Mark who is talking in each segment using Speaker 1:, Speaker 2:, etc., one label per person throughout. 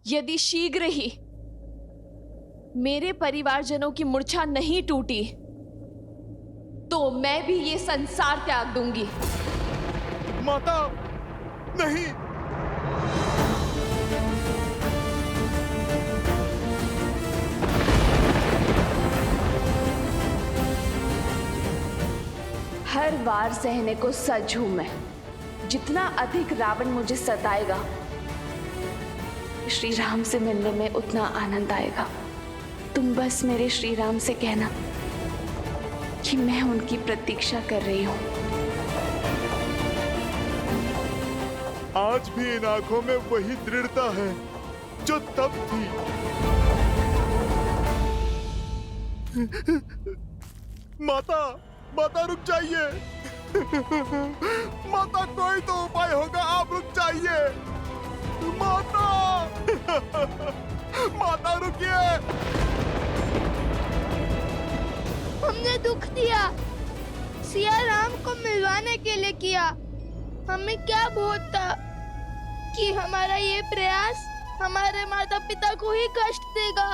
Speaker 1: यदि शीघ्र ही मेरे परिवारजनों की मूर्छा नहीं टूटी तो मैं भी ये संसार त्याग दूंगी।
Speaker 2: माता, नहीं।
Speaker 1: हर वार सहने को सज हूं मैं। जितना अधिक रावण मुझे सताएगा, श्री राम से मिलने में उतना आनंद आएगा। तुम बस मेरे श्री राम से कहना कि मैं उनकी प्रतीक्षा कर रही हूं।
Speaker 2: आज भी इन आंखों में वही दृढ़ता है जो तब थी। माता, माता रुक जाइए। माता, कोई तो उपाय होगा, आप रुक जाइए। माता, माता रुकिए।
Speaker 3: हमने दुख दिया, सिया राम को मिलवाने के लिए किया। हमें क्या बोध था कि हमारा ये प्रयास हमारे माता पिता को ही कष्ट देगा।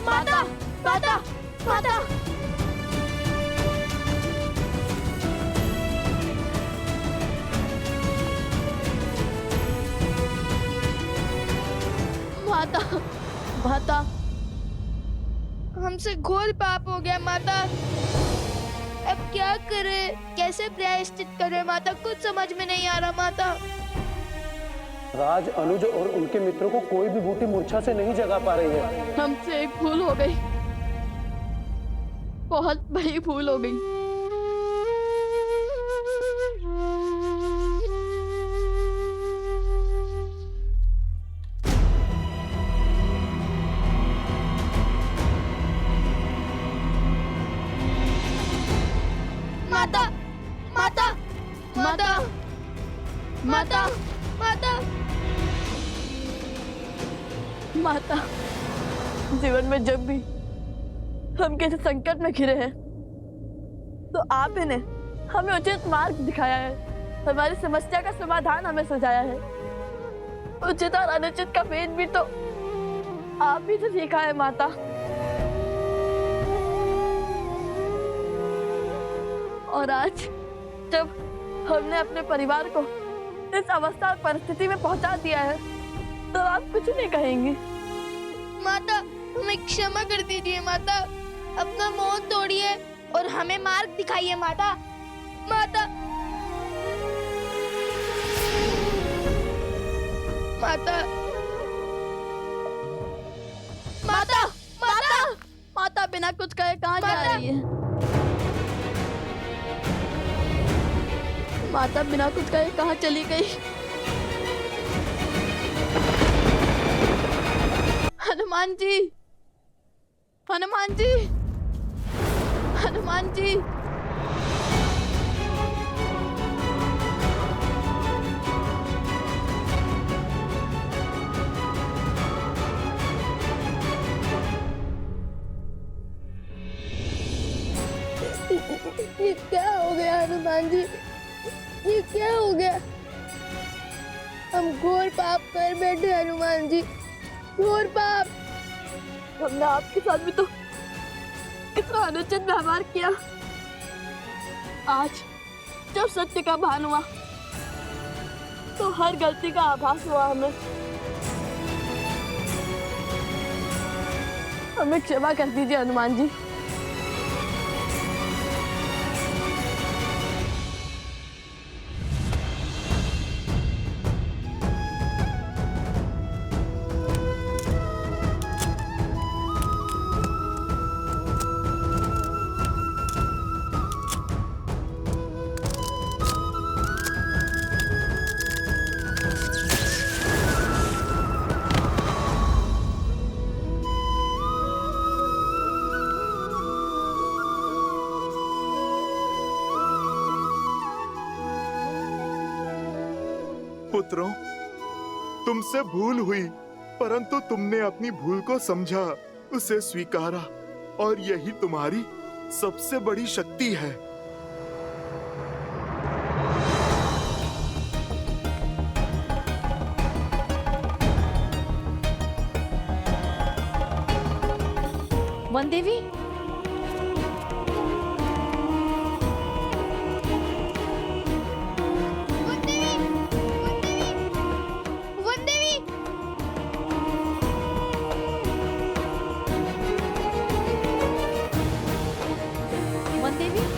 Speaker 3: माता, माता, माता। माता, माता, हमसे घोर पाप हो गया माता। अब क्या करें, कैसे प्रायश्चित करें माता, कुछ समझ में नहीं आ रहा माता।
Speaker 4: राज, अनुज और उनके मित्रों को कोई भी बूटी मूर्छा से नहीं जगा पा रही है।
Speaker 1: हमसे एक भूल हो गई, बहुत बड़ी भूल हो गई।
Speaker 3: माता, माता, माता, माता, माता।
Speaker 1: माता, जीवन में जब भी हम किसी संकट में घिरे हैं तो आप ही ने हमें उचित मार्ग दिखाया है, हमारी समस्या का समाधान हमें सुझाया है। उचित और अनुचित का भेद भी तो आप ही से सीखा है माता। और आज जब हमने अपने परिवार को इस अवस्था और परिस्थिति में पहुंचा दिया है तो आप कुछ नहीं कहेंगी।
Speaker 3: माता, हमें क्षमा कर दीजिए माता। अपना मोह तोड़िए और हमें मार्ग दिखाइए माता। माता, माता, माता, माता,
Speaker 1: माता बिना कुछ कहे कहाँ जा रही है? माता बिना कुछ कहे कहाँ चली गई? हनुमान जी, हनुमान जी, हनुमान जी।
Speaker 3: ये क्या हो गया हनुमान जी? ये क्या हो गया? हम घोर पाप कर बैठे हनुमान जी, घोर पाप।
Speaker 1: हमने आपके साथ भी तो इतना अनुचित व्यवहार किया। आज जब सत्य का भान हुआ तो हर गलती का आभास हुआ हमें। हमें क्षमा कर दीजिए हनुमान जी।
Speaker 2: पुत्रों, तुमसे भूल हुई, परंतु तुमने अपनी भूल को समझा, उसे स्वीकारा और यही तुम्हारी सबसे बड़ी शक्ति है।
Speaker 1: वन देवी, वन देवी,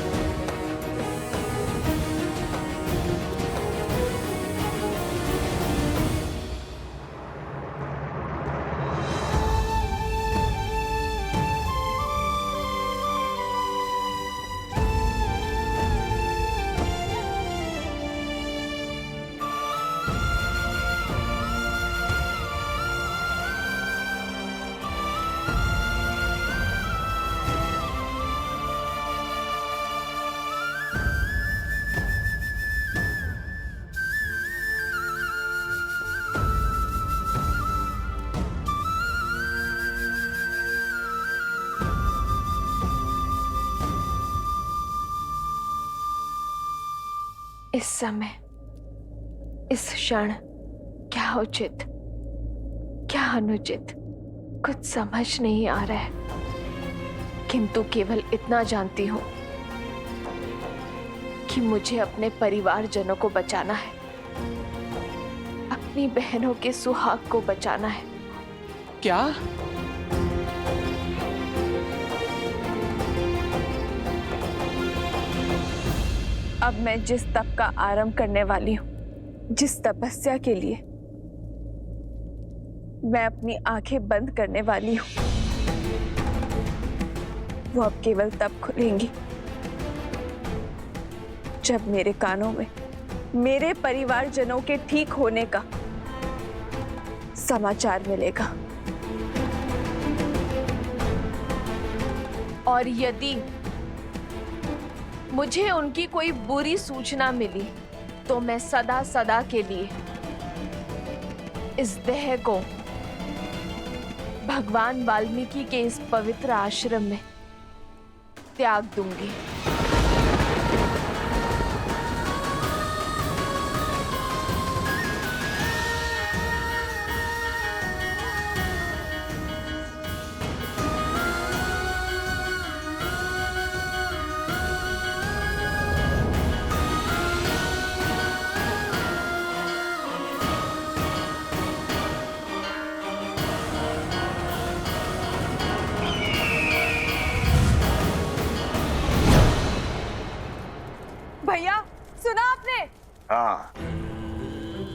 Speaker 5: इस समय, इस क्षण क्या उचित, क्या अनुचित, कुछ समझ नहीं आ रहा है। किंतु केवल इतना जानती हूं कि मुझे अपने परिवारजनों को बचाना है, अपनी बहनों के सुहाग को बचाना है।
Speaker 6: क्या?
Speaker 5: अब मैं जिस तप का आरंभ करने वाली हूं, जिस तपस्या के लिए मैं अपनी आंखें बंद करने वाली हूं, वो अब केवल तब खुलेंगी जब मेरे कानों में मेरे परिवारजनों के ठीक होने का समाचार मिलेगा। और यदि मुझे उनकी कोई बुरी सूचना मिली तो मैं सदा सदा के लिए इस देह को भगवान वाल्मीकि के इस पवित्र आश्रम में त्याग दूंगी। भैया, सुना आपने?
Speaker 7: हाँ,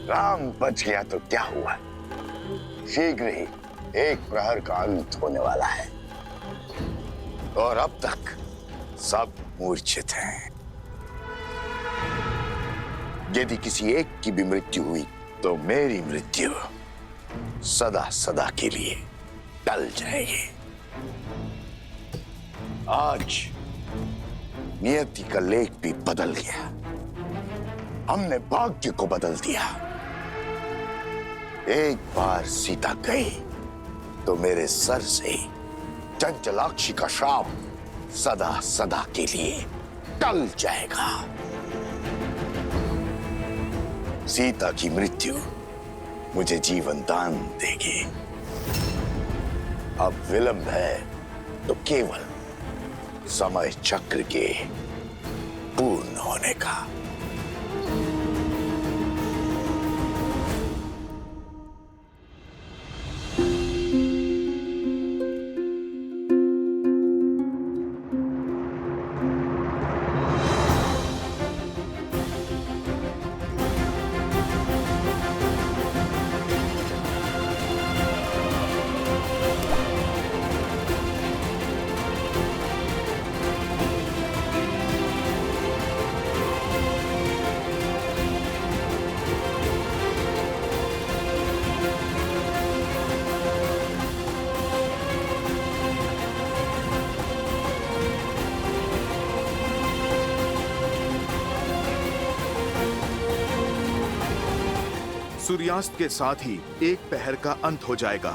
Speaker 7: राम बच गया तो क्या हुआ? शीघ्र ही एक प्रहर का अंत होने वाला है और अब तक सब मूर्छित हैं। यदि किसी एक की भी मृत्यु हुई तो मेरी मृत्यु सदा सदा के लिए टल जाएगी। आज नियति का लेख भी बदल गया। हमने भाग्य को बदल दिया। एक बार सीता गई तो मेरे सर से चंचलाक्षी का श्राप सदा सदा के लिए टल जाएगा। सीता की मृत्यु मुझे जीवन दान देगी। अब विलंब है तो केवल समय चक्र के पूर्ण होने का।
Speaker 2: सूर्यास्त के साथ ही एक पहर का अंत हो जाएगा।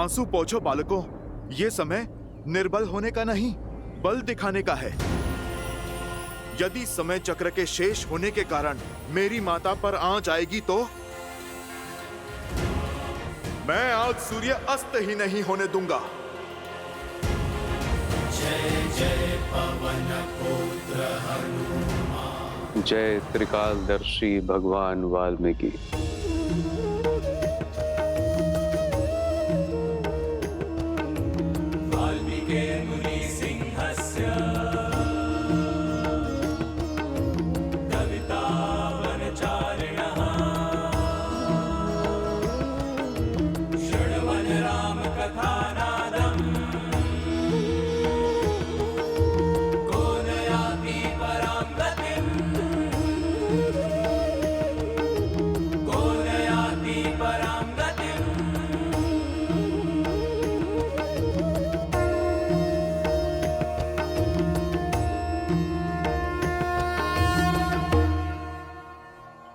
Speaker 2: आंसू पोंछो बालकों, ये समय निर्बल होने का नहीं, बल दिखाने का है। यदि समय चक्र के शेष होने के कारण मेरी माता पर आंच आएगी तो मैं आज सूर्य अस्त ही नहीं होने दूंगा।
Speaker 6: जय त्रिकालदर्शी भगवान वाल्मीकि।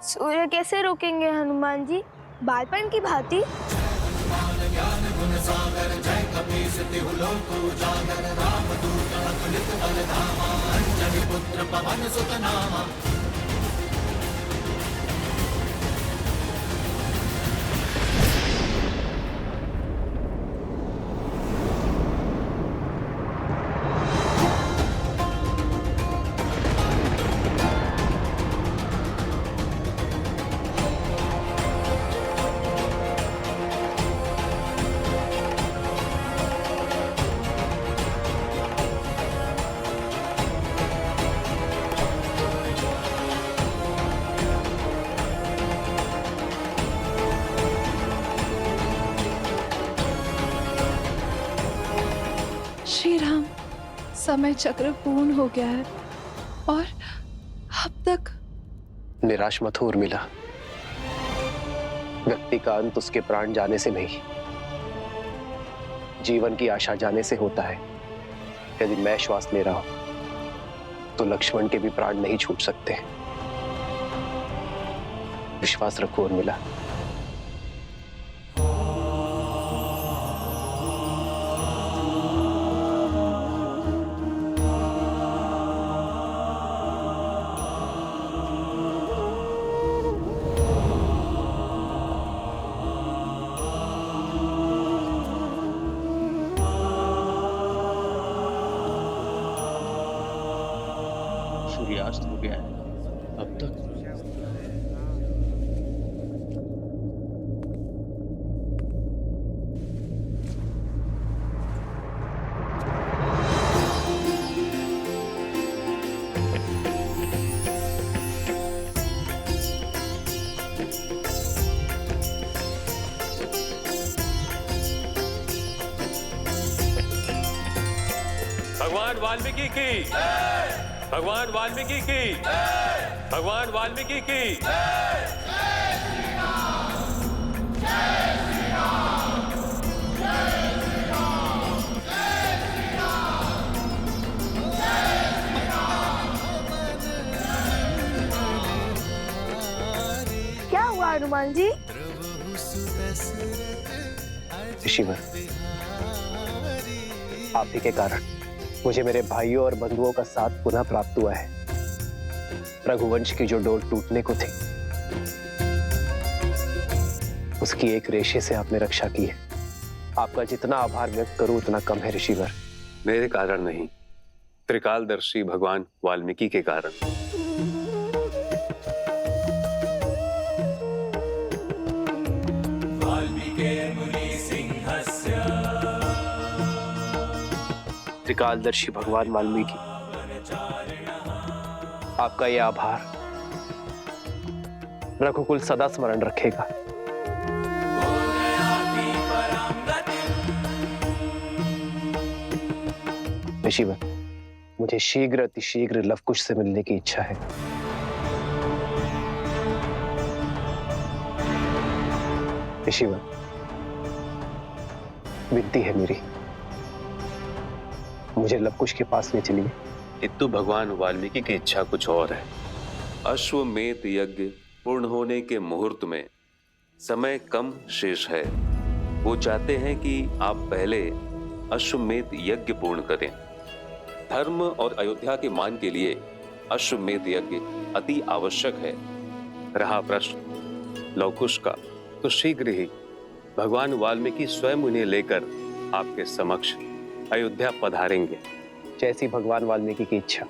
Speaker 3: सूर्य कैसे रोकेंगे हनुमान जी, बालपन की भांति?
Speaker 5: श्री राम, समय चक्र पूर्ण हो गया है और अब तक।
Speaker 4: निराश मत हो उर्मिला, व्यक्ति का अंत उसके प्राण जाने से नहीं, जीवन की आशा जाने से होता है। यदि मैं श्वास ले रहा हूं तो लक्ष्मण के भी प्राण नहीं छूट सकते। विश्वास रखो उर्मिला।
Speaker 6: सूर्यास्त हो गया है अब तक।
Speaker 8: भगवान वाल्मीकि की, भगवान वाल्मीकि की, भगवान वाल्मीकि की।
Speaker 3: क्या हुआ हनुमान जी?
Speaker 4: ऋषिवर, आप ही के कारण मुझे मेरे भाइयों और बंधुओं का साथ पुनः प्राप्त हुआ है। रघुवंश की जो डोर टूटने को थी, उसकी एक रेशे से आपने रक्षा की है। आपका जितना आभार व्यक्त करूं उतना कम है ऋषिवर।
Speaker 6: मेरे कारण नहीं, त्रिकालदर्शी भगवान वाल्मीकि के कारण।
Speaker 4: त्रिकालदर्शी भगवान वाल्मीकि, आपका यह आभार रघुकुल सदा स्मरण रखेगा। ऋषिवर, मुझे शीघ्र अतिशीघ्र लवकुश से मिलने की इच्छा है। ऋषिवर, विनती है मेरी, मुझे लवकुश के पास ले चलिए।
Speaker 6: किंतु भगवान वाल्मीकि की इच्छा कुछ और है। अश्वमेध यज्ञ पूर्ण होने के मुहूर्त में समय कम शेष है। वो चाहते हैं कि आप पहले अश्वमेध यज्ञ पूर्ण करें। धर्म और अयोध्या के मान के लिए अश्वमेध यज्ञ अति आवश्यक है। रहा प्रश्न लवकुश का, तो शीघ्र ही भगवान वाल्मीकि स्वयं उन्हें लेकर आपके समक्ष अयोध्या पधारेंगे।
Speaker 4: जैसी भगवान वाल्मीकि की इच्छा।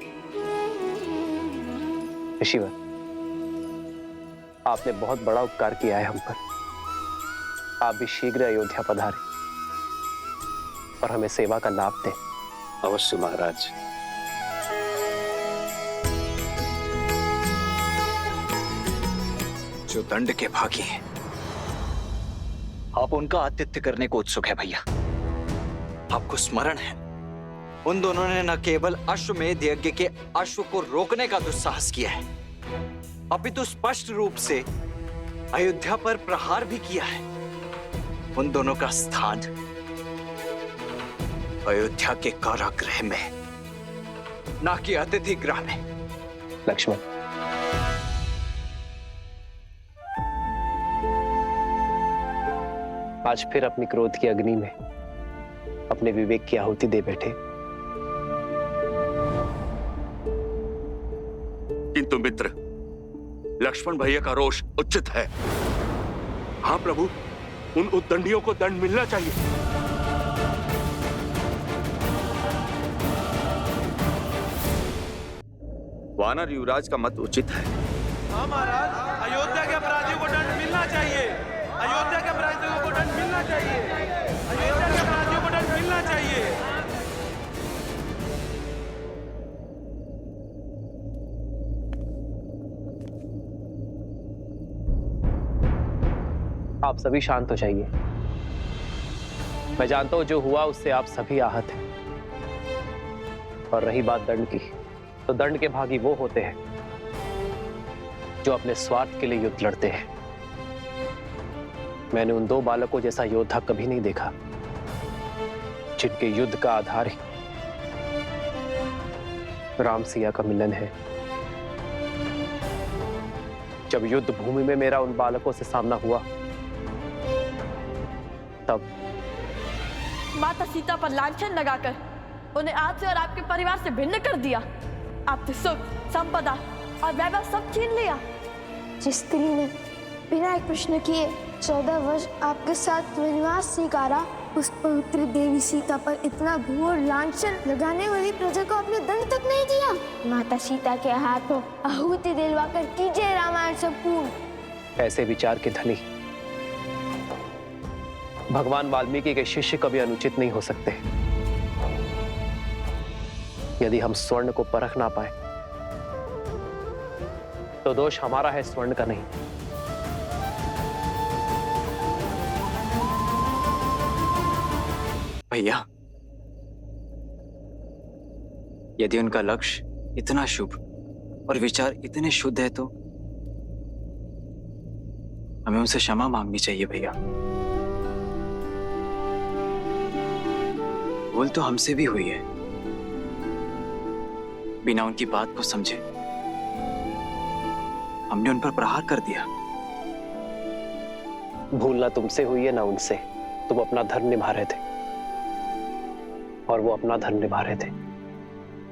Speaker 4: ऋषिवर, आपने बहुत बड़ा उपकार किया है हम पर। आप भी शीघ्र अयोध्या पधारें और हमें सेवा का लाभ दें।
Speaker 6: अवश्य महाराज।
Speaker 9: जो दंड के भागी हैं, आप उनका आतिथ्य करने को उत्सुक है भैया। आपको स्मरण है, उन दोनों ने न केवल अश्वमेध यज्ञ के अश्व को रोकने का दुस्साहस किया है, अपितु स्पष्ट रूप से अयोध्या पर प्रहार भी किया है। उन दोनों का स्थान अयोध्या के कारागृह में, ना कि अतिथि गृह में।
Speaker 4: लक्ष्मण, आज फिर अपनी क्रोध की अग्नि में अपने विवेक की आहुति दे बैठे।
Speaker 10: किंतु मित्र, लक्ष्मण भैया का रोष उचित है। हाँ प्रभु, उन उद्दंडियों को दंड मिलना चाहिए।
Speaker 11: वानर युवराज का मत उचित है।
Speaker 12: हाँ महाराज, अयोध्या के अपराधियों को दंड मिलना चाहिए। अयोध्या के अपराधियों को दंड मिलना चाहिए। अयोध्या के अपराधियों को दंड मिलना चाहिए।
Speaker 4: आप सभी शांत हो जाइए। मैं जानता हूं जो हुआ उससे आप सभी आहत हैं। और रही बात दंड की, तो दंड के भागी वो होते हैं जो अपने स्वार्थ के लिए युद्ध लड़ते हैं। मैंने उन दो बालकों जैसा योद्धा कभी नहीं देखा जिनके युद्ध का आधार ही राम सिया का मिलन है। जब युद्ध भूमि में मेरा उन बालकों से सामना हुआ, तब
Speaker 1: माता सीता पर लांछन लगाकर उन्हें आपसे और आपके परिवार से भिन्न कर दिया। आपने सुख, संपदा और वैभव सब छीन लिया।
Speaker 3: जिस स्त्री ने बिना एक प्रश्न किए 14 वर्ष आपके साथ वनवास स्वीकारा, उस पवित्र देवी सीता पर इतना घोर लांछन लगाने वाली प्रजा को आपने दंड तक नहीं दिया। माता सीता के हाथों आहुति दिलवाकर कीजिए रामायण संपूर्ण।
Speaker 4: ऐसे विचार के धनी भगवान वाल्मीकि के शिष्य कभी अनुचित नहीं हो सकते। यदि हम स्वर्ण को परख ना पाए तो दोष हमारा है, स्वर्ण का नहीं।
Speaker 9: भैया, यदि उनका लक्ष्य इतना शुभ और विचार इतने शुद्ध है, तो हमें उनसे क्षमा मांगनी चाहिए भैया। भूल तो हमसे भी हुई है, बिना उनकी बात को समझे हमने उन पर प्रहार कर दिया।
Speaker 4: भूल ना तुमसे हुई है ना उनसे। तुम अपना धर्म निभा रहे थे और वो अपना धर्म निभा रहे थे।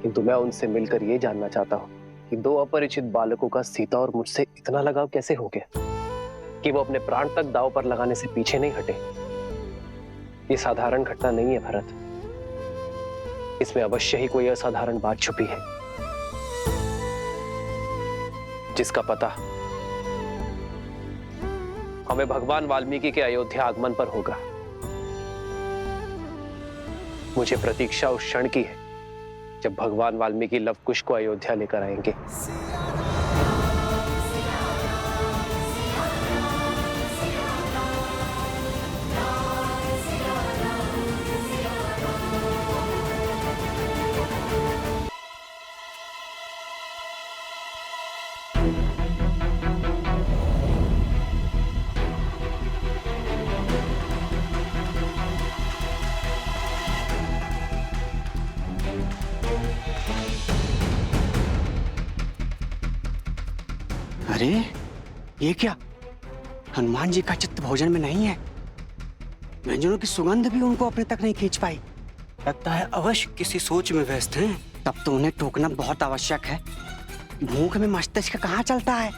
Speaker 4: किंतु मैं उनसे मिलकर ये जानना चाहता हूं कि दो अपरिचित बालकों का सीता और मुझसे इतना लगाव कैसे हो गया कि वो अपने प्राण तक दांव पर लगाने से पीछे नहीं हटे। ये साधारण घटना नहीं है भरत, इसमें अवश्य ही कोई असाधारण बात छुपी है, जिसका पता हमें भगवान वाल्मीकि के अयोध्या आगमन पर होगा। मुझे प्रतीक्षा उस क्षण की है जब भगवान वाल्मीकि लवकुश को अयोध्या लेकर आएंगे।
Speaker 13: अरे ये क्या, हनुमान जी का चित्त भोजन में नहीं है। व्यंजनों की सुगंध भी उनको अपने तक नहीं खींच पाई। लगता है अवश्य किसी सोच में व्यस्त हैं। तब तो उन्हें टोकना बहुत आवश्यक है। भूख में मस्तिष्क कहाँ चलता है।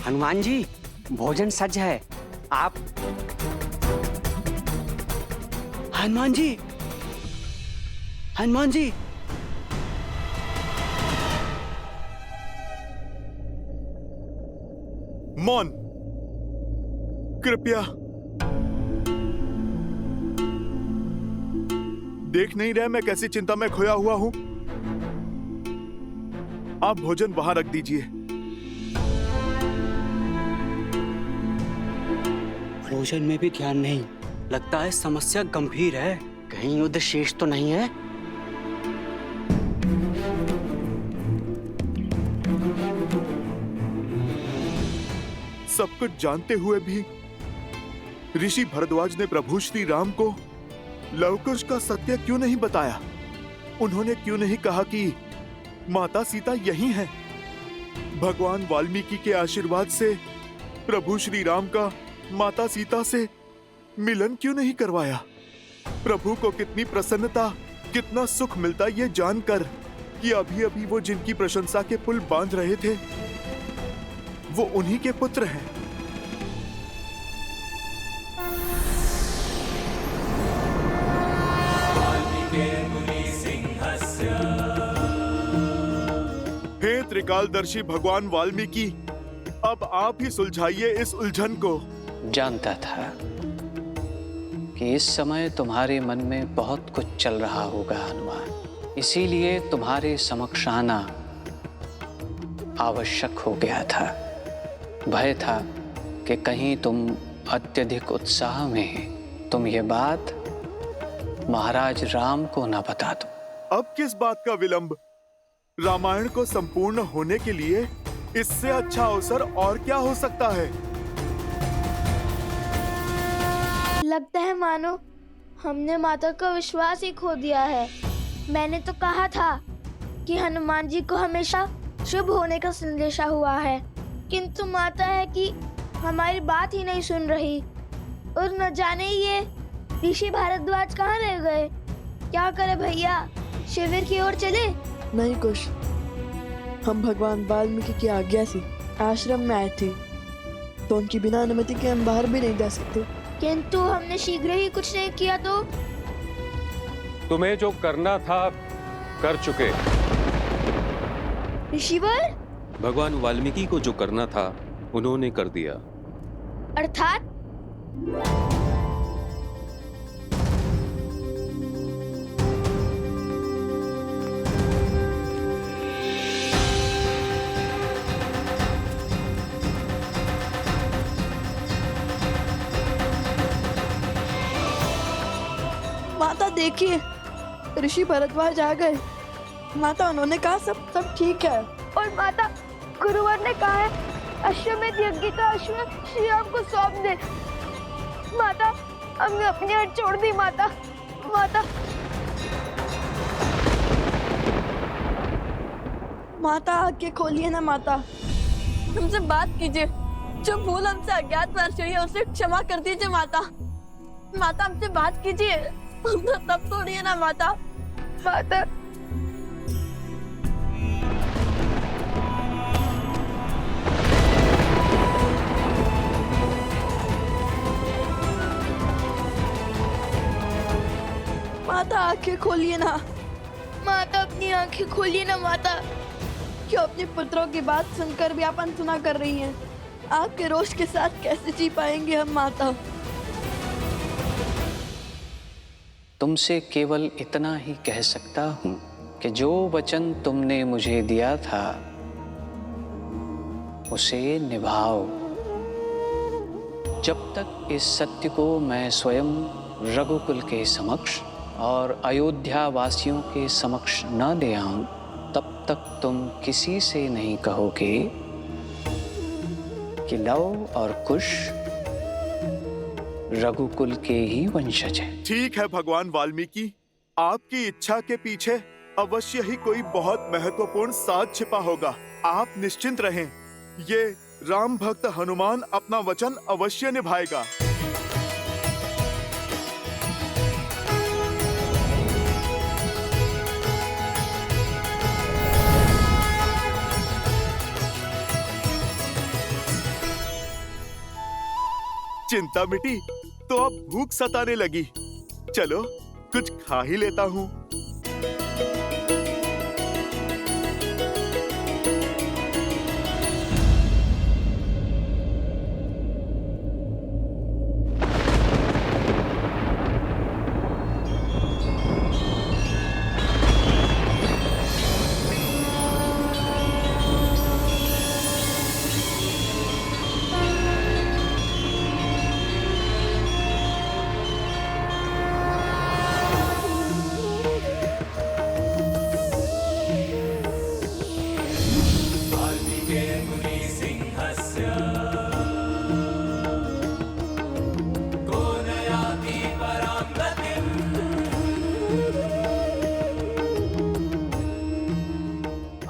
Speaker 13: हनुमान जी, भोजन सज है। आप हनुमान जी, हनुमान जी।
Speaker 2: मौन, कृपया। देख नहीं रहे मैं कैसी चिंता में खोया हुआ हूं? आप भोजन वहां रख दीजिए।
Speaker 13: भोजन में भी ध्यान नहीं। लगता है समस्या गंभीर है। कहीं युद्ध शेष तो नहीं है।
Speaker 2: सब कुछ जानते हुए भी ऋषि भरद्वाज ने प्रभु श्री राम को लवकुश का सत्य क्यों नहीं बताया? उन्होंने क्यों नहीं कहा कि माता सीता यही हैं? भगवान वाल्मीकि के आशीर्वाद से प्रभु श्री राम का माता सीता से मिलन क्यों नहीं करवाया? प्रभु को कितनी प्रसन्नता, कितना सुख मिलता ये जानकर कि अभी अभी वो जिनकी प्रशंसा के पुल बांध रहे थे वो उन्हीं के पुत्र हैं। हे त्रिकालदर्शी भगवान वाल्मीकि, अब आप ही सुलझाइए इस उलझन को।
Speaker 14: जानता था कि इस समय तुम्हारे मन में बहुत कुछ चल रहा होगा हनुमान, इसीलिए तुम्हारे समक्ष आना आवश्यक हो गया था। भय था कि कहीं तुम अत्यधिक उत्साह में तुम ये बात महाराज राम को ना बता दो।
Speaker 2: अब किस बात का विलंब? रामायण को संपूर्ण होने के लिए इससे अच्छा अवसर और क्या हो सकता है?
Speaker 3: लगता है मानो हमने माता का विश्वास ही खो दिया है। मैंने तो कहा था कि हनुमान जी को हमेशा शुभ होने का संदेशा हुआ है, किंतु माता है कि हमारी बात ही नहीं सुन रही। और न जाने ये ऋषि भारद्वाज कहाँ रह गए। क्या करे भैया, शिविर की ओर चले?
Speaker 1: नहीं कुश, हम भगवान वाल्मीकि की आज्ञा से आश्रम में आए थे, तो उनकी बिना अनुमति के हम बाहर भी नहीं जा सकते।
Speaker 3: किंतु हमने शीघ्र ही कुछ नहीं किया तो?
Speaker 8: तुम्हें जो करना था कर चुके।
Speaker 3: ऋषिवर,
Speaker 6: भगवान वाल्मीकि को जो करना था उन्होंने कर दिया।
Speaker 3: अर्थात?
Speaker 1: माता देखिए, ऋषि भरद्वाज आ गए। माता, उन्होंने कहा सब ठीक है।
Speaker 3: और माता, गुरुवर ने कहा है अश्वमेध यज्ञ का अश्व श्री राम को सौंप दे। माता, हमने अपनी हट छोड़ दी। माता, माता,
Speaker 1: माता आंखें खोलिए ना माता, हमसे बात कीजिए। जो भूल हमसे अज्ञातवास हुई है उसे क्षमा कर दीजिए माता। माता हमसे बात कीजिए, तब तोड़िए ना माता।
Speaker 3: माता,
Speaker 1: माता आंखें खोलिए ना।
Speaker 3: माता अपनी आंखें खोलिए ना माता।
Speaker 1: क्यों अपने पुत्रों की बात सुनकर भी आप अनसुना कर रही हैं? आपके रोष के साथ कैसे जी पाएंगे हम माता?
Speaker 14: तुमसे केवल इतना ही कह सकता हूं कि जो वचन तुमने मुझे दिया था उसे निभाओ। जब तक इस सत्य को मैं स्वयं रघुकुल के समक्ष और अयोध्या वासियों के समक्ष न ले आऊं, तब तक तुम किसी से नहीं कहोगे कि लव और कुश रघुकुल के ही वंशज हैं।
Speaker 2: ठीक है भगवान वाल्मीकि, आपकी इच्छा के पीछे अवश्य ही कोई बहुत महत्वपूर्ण साध छिपा होगा। आप निश्चिंत रहें, ये राम भक्त हनुमान अपना वचन अवश्य निभाएगा। चिंता मिटी तो अब भूख सताने लगी। चलो कुछ खा ही लेता हूँ।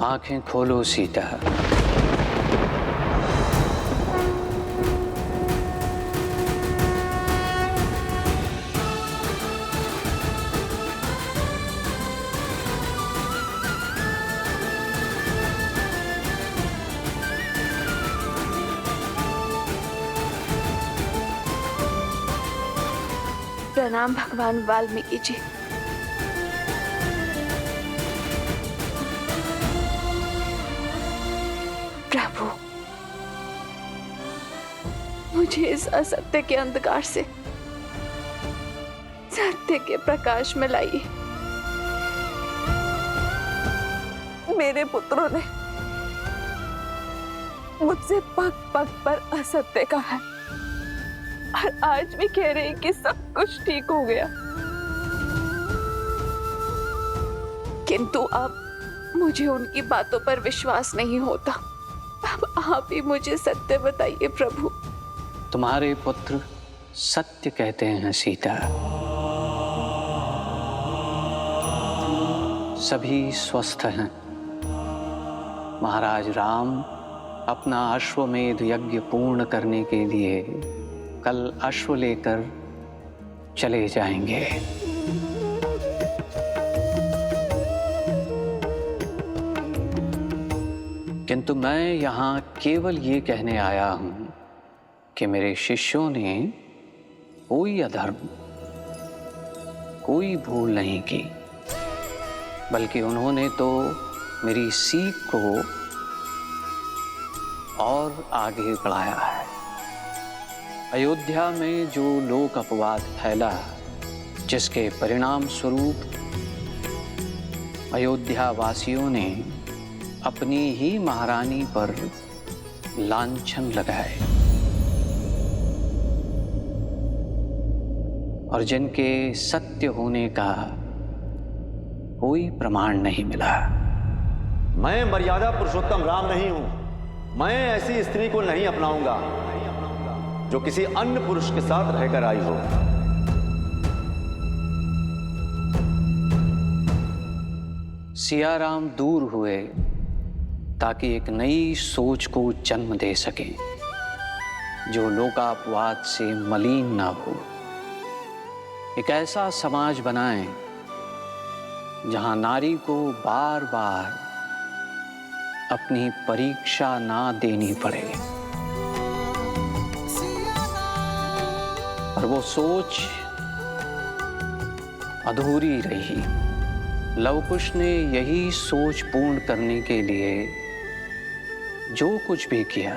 Speaker 14: आंखें खोलो सीता।
Speaker 3: प्रणाम भगवान वाल्मीकि जी। प्रभु, मुझे इस असत्य के अंधकार से सत्य के प्रकाश में लाइए। मेरे पुत्रों ने मुझसे पग पग पर असत्य कहा और आज भी कह रहे हैं कि सब कुछ ठीक हो गया, किंतु अब मुझे उनकी बातों पर विश्वास नहीं होता। अब आप ही मुझे सत्य बताइए प्रभु।
Speaker 14: तुम्हारे पुत्र सत्य कहते हैं सीता। सभी स्वस्थ हैं। महाराज राम अपना अश्वमेध यज्ञ पूर्ण करने के लिए कल अश्व लेकर चले जाएंगे। किंतु मैं यहाँ केवल ये कहने आया हूँ कि मेरे शिष्यों ने कोई अधर्म, कोई भूल नहीं की, बल्कि उन्होंने तो मेरी सीख को और आगे बढ़ाया है। अयोध्या में जो लोक अपवाद फैला, जिसके परिणाम स्वरूप अयोध्या वासियों ने अपनी ही महारानी पर लांछन लगाए और जिनके सत्य होने का कोई प्रमाण नहीं मिला।
Speaker 15: मैं मर्यादा पुरुषोत्तम राम नहीं हूं। मैं ऐसी स्त्री को नहीं अपनाऊंगा जो किसी अन्य पुरुष के साथ रहकर आई हो।
Speaker 14: सियाराम दूर हुए ताकि एक नई सोच को जन्म दे सके जो लोकापवाद से मलिन ना हो। एक ऐसा समाज बनाएं जहां नारी को बार बार अपनी परीक्षा ना देनी पड़े। और वो सोच अधूरी रही। लवकुश ने यही सोच पूर्ण करने के लिए जो कुछ भी किया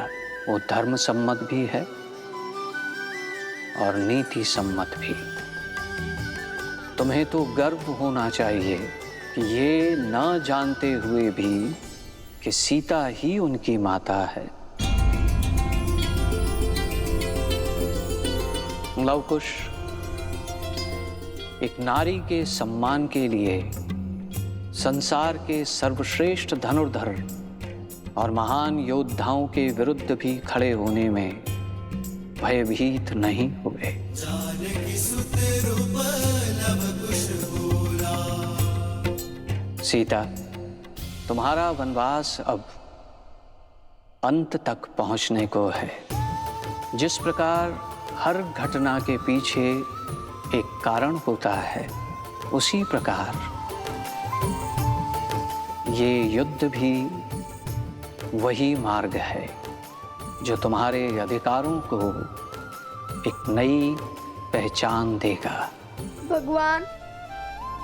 Speaker 14: वो धर्म सम्मत भी है और नीति सम्मत भी। तुम्हें तो गर्व होना चाहिए कि ये न जानते हुए भी कि सीता ही उनकी माता है। लवकुश, एक नारी के सम्मान के लिए संसार के सर्वश्रेष्ठ धनुर्धर और महान योद्धाओं के विरुद्ध भी खड़े होने में भयभीत नहीं हुए। सीता, तुम्हारा वनवास अब अंत तक पहुंचने को है। जिस प्रकार हर घटना के पीछे एक कारण होता है, उसी प्रकार ये युद्ध भी वही मार्ग है जो तुम्हारे अधिकारों को एक नई पहचान देगा।
Speaker 3: भगवान,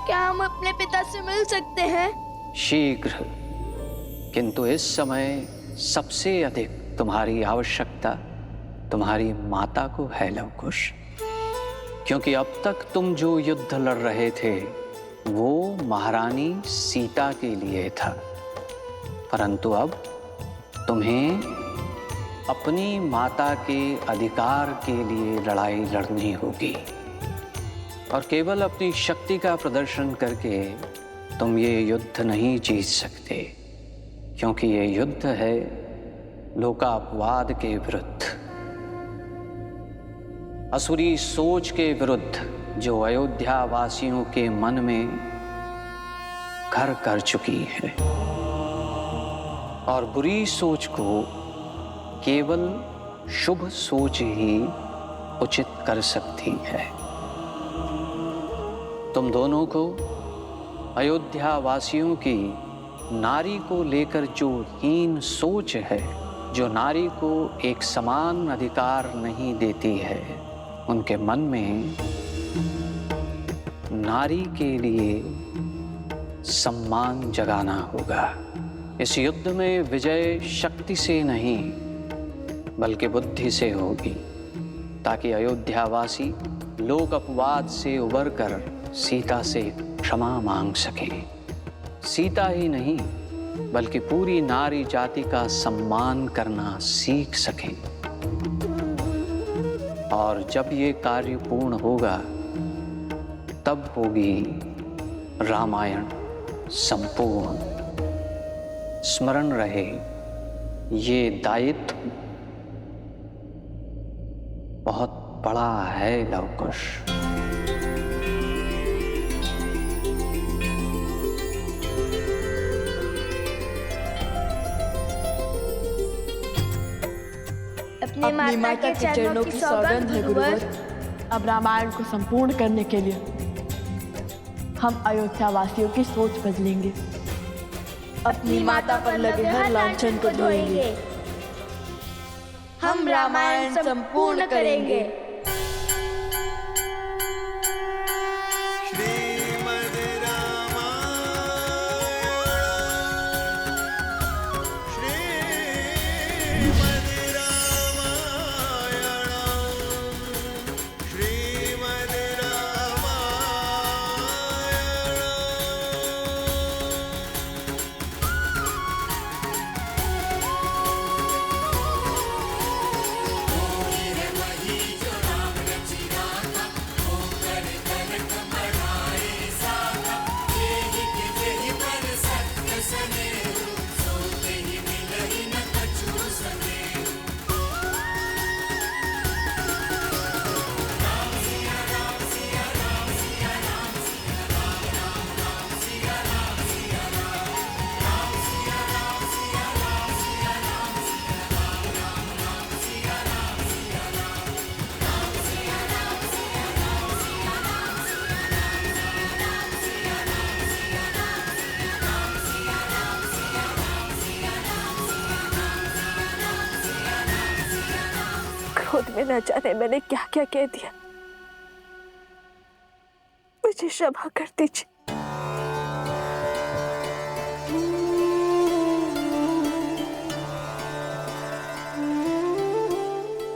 Speaker 3: क्या हम अपने पिता से मिल सकते हैं?
Speaker 14: शीघ्र, किंतु इस समय सबसे अधिक तुम्हारी आवश्यकता तुम्हारी माता को है लवकुश, क्योंकि अब तक तुम जो युद्ध लड़ रहे थे वो महारानी सीता के लिए था, परंतु अब तुम्हें अपनी माता के अधिकार के लिए लड़ाई लड़नी होगी। और केवल अपनी शक्ति का प्रदर्शन करके तुम ये युद्ध नहीं जीत सकते, क्योंकि ये युद्ध है लोकापवाद के विरुद्ध, असुरी सोच के विरुद्ध जो अयोध्या वासियों के मन में घर कर चुकी है। और बुरी सोच को केवल शुभ सोच ही उचित कर सकती है। तुम दोनों को अयोध्या वासियों की नारी को लेकर जो हीन सोच है, जो नारी को एक समान अधिकार नहीं देती है, उनके मन में नारी के लिए सम्मान जगाना होगा। इस युद्ध में विजय शक्ति से नहीं बल्कि बुद्धि से होगी, ताकि अयोध्यावासी लोक अपवाद से उबरकर सीता से क्षमा मांग सके। सीता ही नहीं बल्कि पूरी नारी जाति का सम्मान करना सीख सके। और जब ये कार्य पूर्ण होगा तब होगी रामायण संपूर्ण। स्मरण रहे, ये दायित्व बहुत बड़ा है लवकुश।
Speaker 3: अपनी माता के चरणों की सौगंध है गुरुवर।
Speaker 1: अब रामायण को संपूर्ण करने के लिए हम अयोध्या वासियों की सोच बदलेंगे। अपनी माता पर लगे हर लांछन को धोएंगे।
Speaker 3: हम रामायण संपूर्ण करेंगे।
Speaker 1: क्रोध में न जाने मैंने क्या क्या कह दिया, मुझे क्षमा कर दीजिए।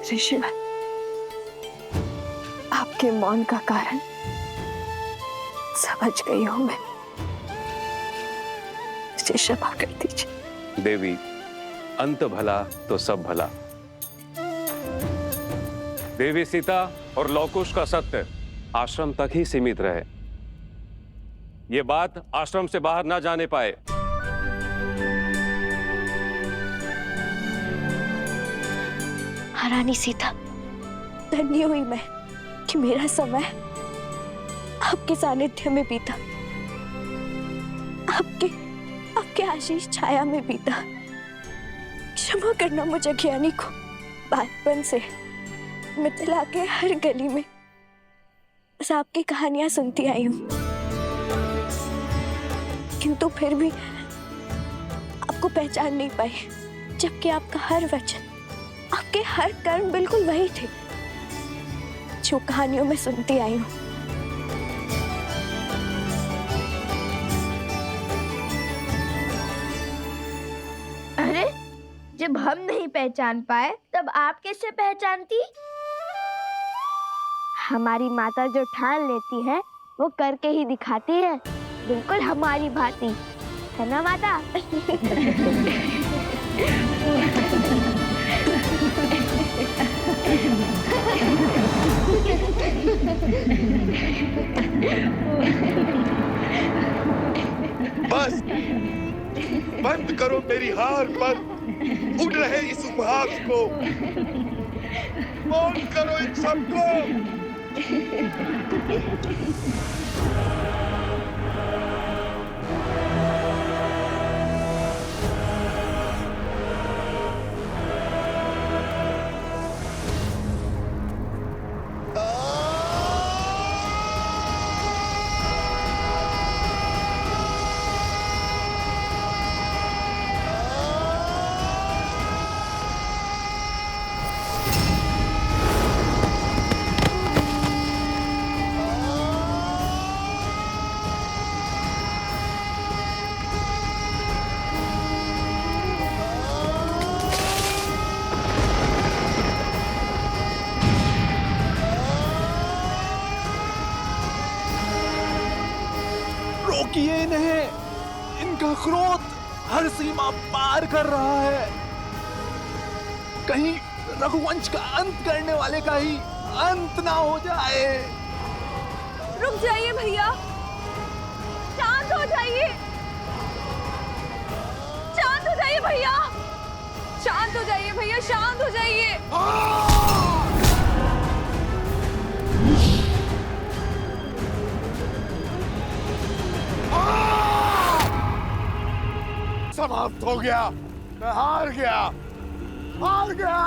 Speaker 1: ऋषिवर, आपके मौन का कारण समझ गई हूं मैं, मुझे क्षमा कर दीजिए।
Speaker 8: देवी, अंत भला तो सब भला। देवी सीता और लवकुश का सत्य आश्रम तक ही सीमित रहे, ये बात आश्रम से बाहर ना जाने पाए।
Speaker 1: महारानी सीता, धन्य हुई मैं कि मेरा समय आपके सानिध्य में बीता, आपके आशीष छाया में बीता। क्षमा करना मुझे ज्ञानी को। बचपन से मिथिला के हर गली में बस आपकी कहानियां सुनती आई हूँ, किंतु फिर भी आपको पहचान नहीं पाई, जबकि आपका हर वचन, आपके हर कर्म बिल्कुल वही थे जो कहानियों में सुनती आई हूँ।
Speaker 3: अरे, जब हम नहीं पहचान पाए तब आप कैसे पहचानती? हमारी माता जो ठान लेती है वो करके ही दिखाती है, बिल्कुल हमारी भांति, है ना माता?
Speaker 7: बस बंद करो मेरी हार पर उड़ रहे इस उपहास को, मौन करो इन सबको।
Speaker 12: रोकिए इन्हें, इनका क्रोध हर सीमा पार कर रहा है। कहीं रघुवंश का अंत करने वाले का ही अंत ना हो जाए।
Speaker 1: रुक जाइए भैया, शांत हो जाइए, शांत हो जाइए भैया, शांत हो जाइए भैया, शांत हो जाइए।
Speaker 7: समाप्त हो गया, मैं हार गया, हार गया।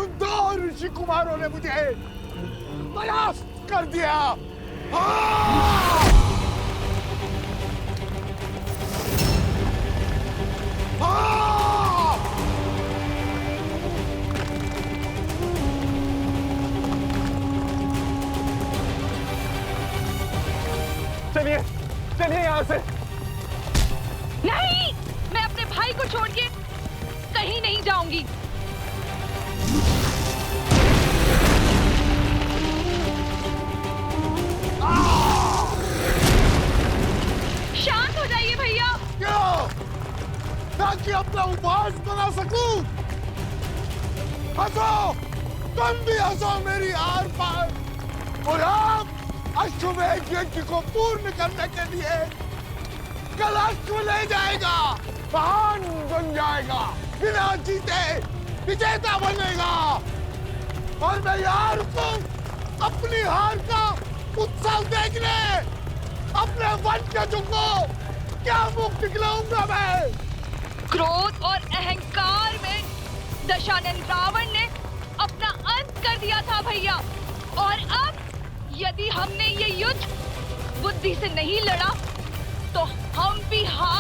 Speaker 7: उन दो ऋषि कुमारों ने मुझे परास्त कर दिया।
Speaker 12: चलिए चलिए यहाँ से।
Speaker 5: नहीं, मैं अपने भाई को छोड़ के कहीं नहीं जाऊंगी। शांत हो जाइए भैया।
Speaker 7: क्यों? ताकि अपना उपहास बना सकूं। हंसो, तुम भी हंसो मेरी हार पर। और आप अश्वमेध यज्ञ को पूर्ण करने के लिए कल अश्व ले जाएगा, महान बन जाएगा, बिना जीते विजेता बनेगा। और मैं यार को अपनी हार का उत्सव देखने अपने वंशजों को क्या मुख दिखलाऊंगा मैं।
Speaker 5: क्रोध और अहंकार में दशानन रावण ने अपना अंत कर दिया था भैया, और अब यदि हमने ये युद्ध बुद्धि से नहीं लड़ा तो हम भी हार